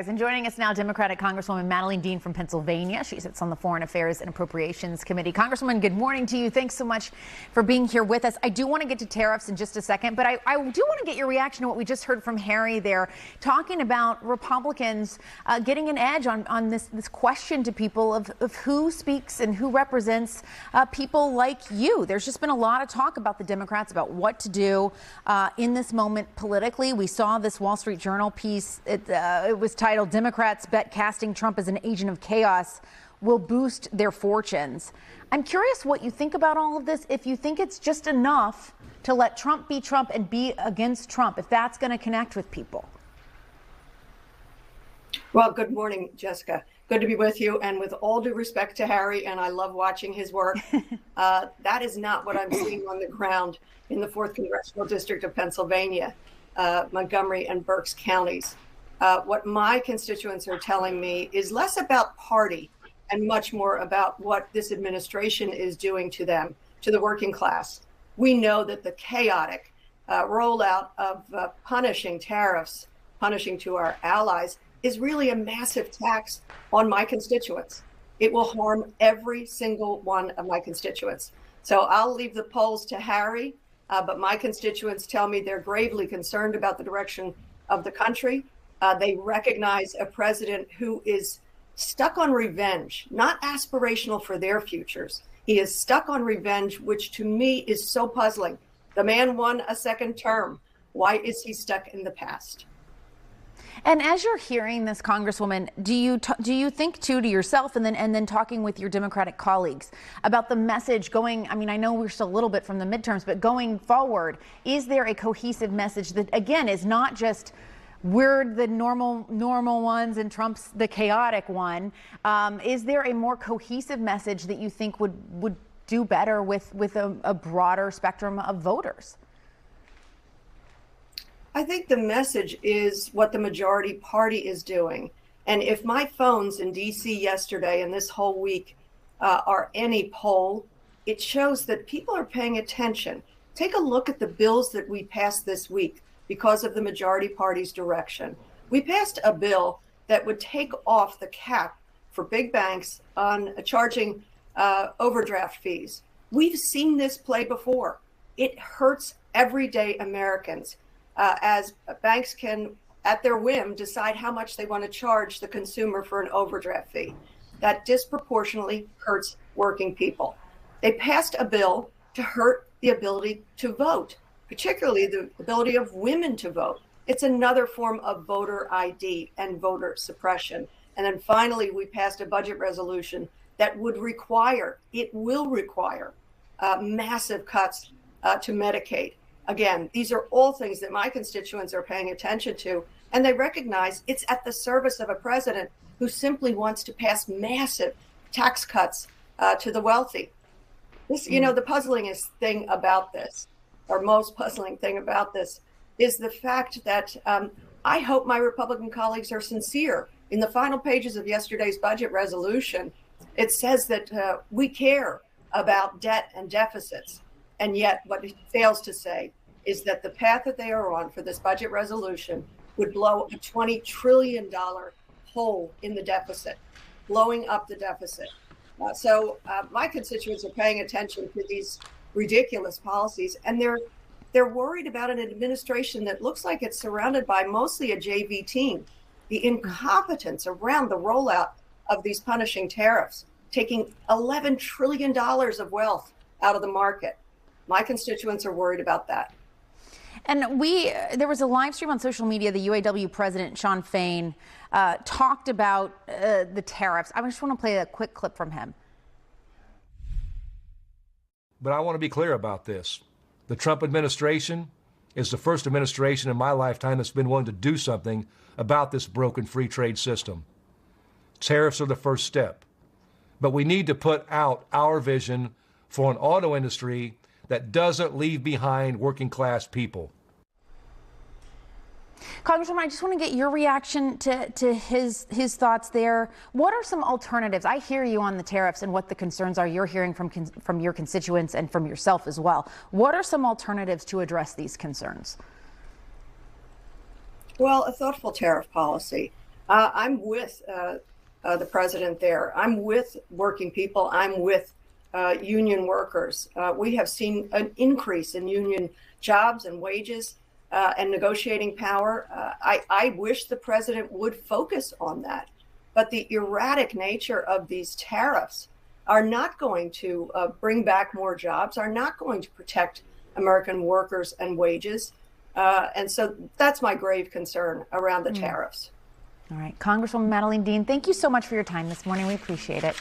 And joining us now, Democratic Congresswoman Madeleine Dean from Pennsylvania. She sits on the Foreign Affairs and Appropriations Committee. Congresswoman, good morning to you. Thanks so much for being here with us. I do want to get to tariffs in just a second, but I do want to get your reaction to what we just heard from Harry there, talking about Republicans getting an edge on this question to people of who speaks and who represents people like you. There's just been a lot of talk about the Democrats, about what to do in this moment politically. We saw this Wall Street Journal piece. It was titled, "Democrats Bet Casting Trump as an Agent of Chaos Will Boost Their Fortunes." I'm curious what you think about all of this, if you think it's just enough to let Trump be Trump and be against Trump, if that's going to connect with people. Well, good morning, Jessica. Good to be with you. And with all due respect to Harry, and I love watching his work, that is not what I'm seeing on the ground in the 4th Congressional District of Pennsylvania, Montgomery and Berks counties. What my constituents are telling me is less about party and much more about what this administration is doing to them, to the working class. We know that the chaotic rollout of punishing tariffs, punishing to our allies, is really a massive tax on my constituents. It will harm every single one of my constituents. So I'll leave the polls to Harry, but my constituents tell me they're gravely concerned about the direction of the country. They recognize a president who is stuck on revenge, not aspirational for their futures. He is stuck on revenge, which to me is so puzzling. The man won a second term. Why is he stuck in the past? And as you're hearing this, Congresswoman, do you think too to yourself and then talking with your Democratic colleagues about the message going? I mean, I know we're still a little bit from the midterms, but going forward, is there a cohesive message that again is not just we're the normal ones and Trump's the chaotic one? Is there a more cohesive message that you think would do better with a broader spectrum of voters? I think the message is what the majority party is doing. And if my phones in D.C. yesterday and this whole week are any poll, it shows that people are paying attention. Take a look at the bills that we passed this week because of the majority party's direction. We passed a bill that would take off the cap for big banks on charging overdraft fees. We've seen this play before. It hurts everyday Americans as banks can, at their whim, decide how much they want to charge the consumer for an overdraft fee. That disproportionately hurts working people. They passed a bill to hurt the ability to vote, particularly the ability of women to vote. It's another form of voter ID and voter suppression. And then finally, we passed a budget resolution that would require, it will require, massive cuts to Medicaid. Again, these are all things that my constituents are paying attention to, and they recognize it's at the service of a president who simply wants to pass massive tax cuts to the wealthy. This, the puzzlingest thing about this, or most puzzling thing about this, is the fact that I hope my Republican colleagues are sincere. In the final pages of yesterday's budget resolution, it says that we care about debt and deficits. And yet what it fails to say is that the path that they are on for this budget resolution would blow a $20 trillion hole in the deficit, blowing up the deficit. So my constituents are paying attention to these ridiculous policies, and they're worried about an administration that looks like it's surrounded by mostly a JV team. The incompetence around the rollout of these punishing tariffs, taking $11 trillion of wealth out of the market. My constituents are worried about that. And there was a live stream on social media. The UAW president, Shawn Fain, talked about the tariffs. I just want to play a quick clip from him. But I want to be clear about this. The Trump administration is the first administration in my lifetime that's been willing to do something about this broken free trade system. Tariffs are the first step. But we need to put out our vision for an auto industry that doesn't leave behind working class people. Congresswoman, I just want to get your reaction to his thoughts there. What are some alternatives? I hear you on the tariffs and what the concerns are. You're hearing from your constituents and from yourself as well. What are some alternatives to address these concerns? Well, a thoughtful tariff policy. I'm with the president there. I'm with working people. I'm with union workers. We have seen an increase in union jobs and wages and negotiating power. I wish the president would focus on that. But the erratic nature of these tariffs are not going to bring back more jobs, are not going to protect American workers and wages. And so that's my grave concern around the tariffs. All right. Congresswoman Madeleine Dean, thank you so much for your time this morning. We appreciate it.